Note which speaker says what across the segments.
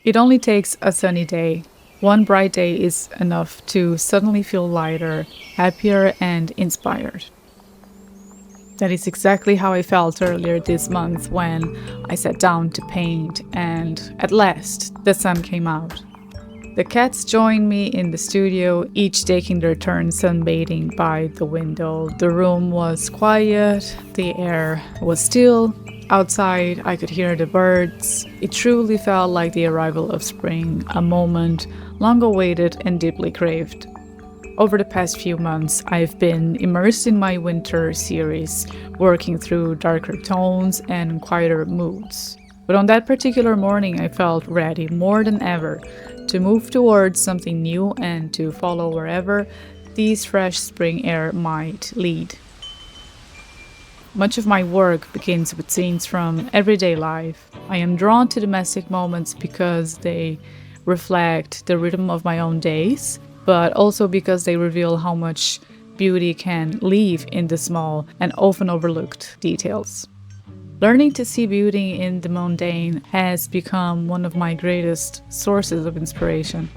Speaker 1: It only takes a sunny day. One bright day is enough to suddenly feel lighter, happier, and inspired. That is exactly how I felt earlier this month when I sat down to paint and at last the sun came out. The cats joined me in the studio, each taking their turn sunbathing by the window. The room was quiet, the air was still. Outside, I could hear the birds. It truly felt like the arrival of spring, a moment long awaited and deeply craved. Over the past few months, I've been immersed in my winter series, working through darker tones and quieter moods. But on that particular morning, I felt ready more than ever to move towards something new and to follow wherever this fresh spring air might lead. Much of my work begins with scenes from everyday life. I am drawn to domestic moments because they reflect the rhythm of my own days, but also because they reveal how much beauty can live in the small and often overlooked details. Learning to see beauty in the mundane has become one of my greatest sources of inspiration.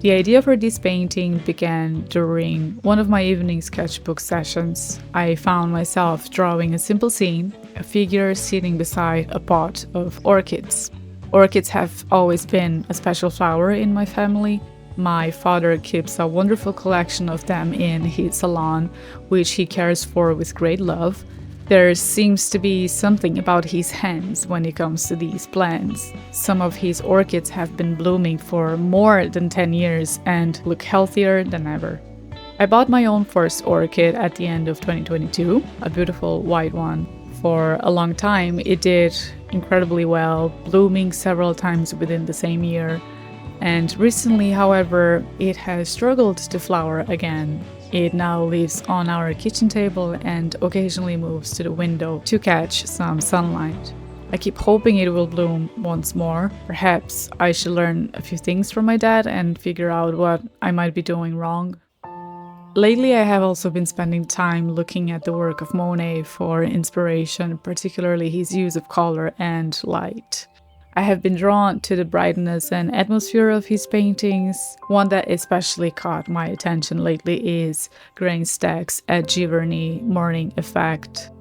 Speaker 1: The idea for this painting began during one of my evening sketchbook sessions. I found myself drawing a simple scene, a figure sitting beside a pot of orchids. Orchids have always been a special flower in my family. My father keeps a wonderful collection of them in his salon, which he cares for with great love. There seems to be something about his hands when it comes to these plants. Some of his orchids have been blooming for more than 10 years and look healthier than ever. I bought my own first orchid at the end of 2022, a beautiful white one. For a long time, it did incredibly well, blooming several times within the same year. And recently, however, it has struggled to flower again. It now lives on our kitchen table and occasionally moves to the window to catch some sunlight. I keep hoping it will bloom once more. Perhaps I should learn a few things from my dad and figure out what I might be doing wrong. Lately, I have also been spending time looking at the work of Monet for inspiration, particularly his use of color and light. I have been drawn to the brightness and atmosphere of his paintings. One that especially caught my attention lately is Grain Stack's at Giverny Morning Effect.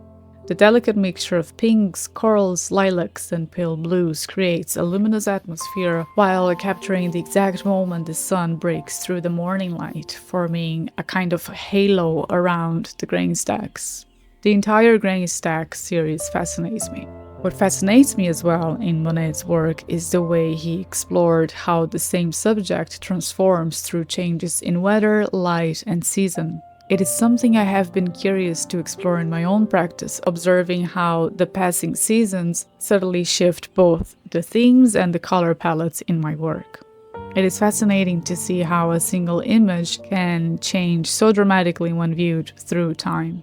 Speaker 1: The delicate mixture of pinks, corals, lilacs, and pale blues creates a luminous atmosphere while capturing the exact moment the sun breaks through the morning light, forming a kind of halo around the grain stacks. The entire Grain Stack series fascinates me. What fascinates me as well in Monet's work is the way he explored how the same subject transforms through changes in weather, light, and season. It is something I have been curious to explore in my own practice, observing how the passing seasons subtly shift both the themes and the color palettes in my work. It is fascinating to see how a single image can change so dramatically when viewed through time.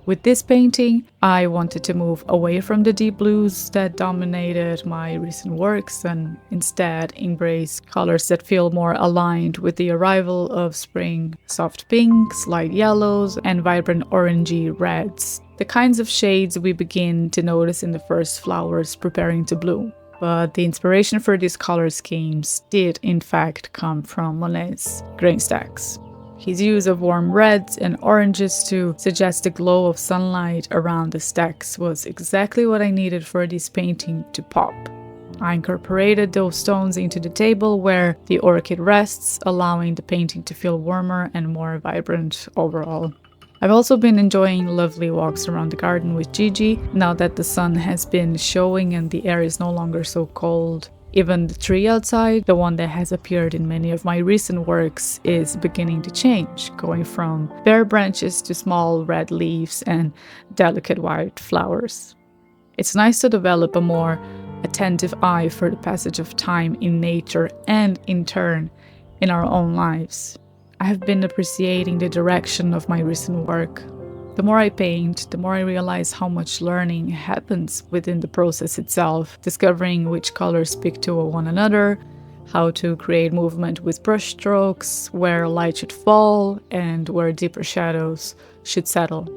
Speaker 1: With this painting, I wanted to move away from the deep blues that dominated my recent works and instead embrace colors that feel more aligned with the arrival of spring: soft pinks, light yellows, and vibrant orangey reds, the kinds of shades we begin to notice in the first flowers preparing to bloom. But the inspiration for these color schemes did in fact come from Monet's grain stacks. His use of warm reds and oranges to suggest the glow of sunlight around the stacks was exactly what I needed for this painting to pop. I incorporated those tones into the table where the orchid rests, allowing the painting to feel warmer and more vibrant overall. I've also been enjoying lovely walks around the garden with Gigi, now that the sun has been showing and the air is no longer so cold. Even the tree outside, the one that has appeared in many of my recent works, is beginning to change, going from bare branches to small red leaves and delicate white flowers. It's nice to develop a more attentive eye for the passage of time in nature and, in turn, in our own lives. I have been appreciating the direction of my recent work. The more I paint, the more I realize how much learning happens within the process itself, discovering which colors speak to one another, how to create movement with brush strokes, where light should fall, and where deeper shadows should settle.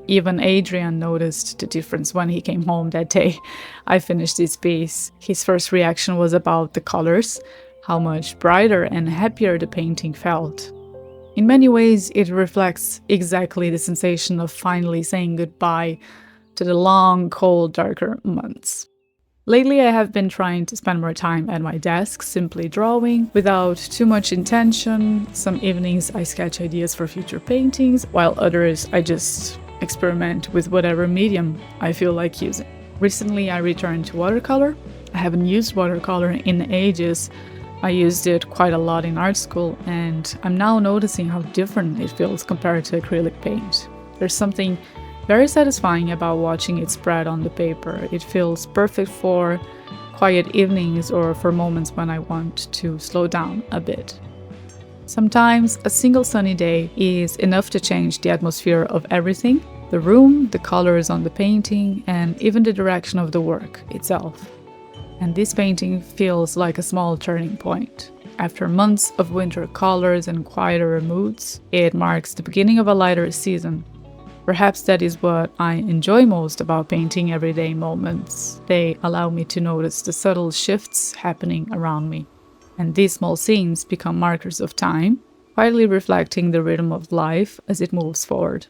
Speaker 1: Even Adrian noticed the difference when he came home that day I finished this piece. His first reaction was about the colors, how much brighter and happier the painting felt. In many ways, it reflects exactly the sensation of finally saying goodbye to the long, cold, darker months. Lately, I have been trying to spend more time at my desk, simply drawing, without too much intention. Some evenings I sketch ideas for future paintings, while others I just experiment with whatever medium I feel like using. Recently, I returned to watercolor. I haven't used watercolor in ages. I used it quite a lot in art school, and I'm now noticing how different it feels compared to acrylic paint. There's something very satisfying about watching it spread on the paper. It feels perfect for quiet evenings or for moments when I want to slow down a bit. Sometimes a single sunny day is enough to change the atmosphere of everything: the room, the colors on the painting, and even the direction of the work itself. And this painting feels like a small turning point. After months of winter colors and quieter moods, it marks the beginning of a lighter season. Perhaps that is what I enjoy most about painting everyday moments. They allow me to notice the subtle shifts happening around me. And these small scenes become markers of time, quietly reflecting the rhythm of life as it moves forward.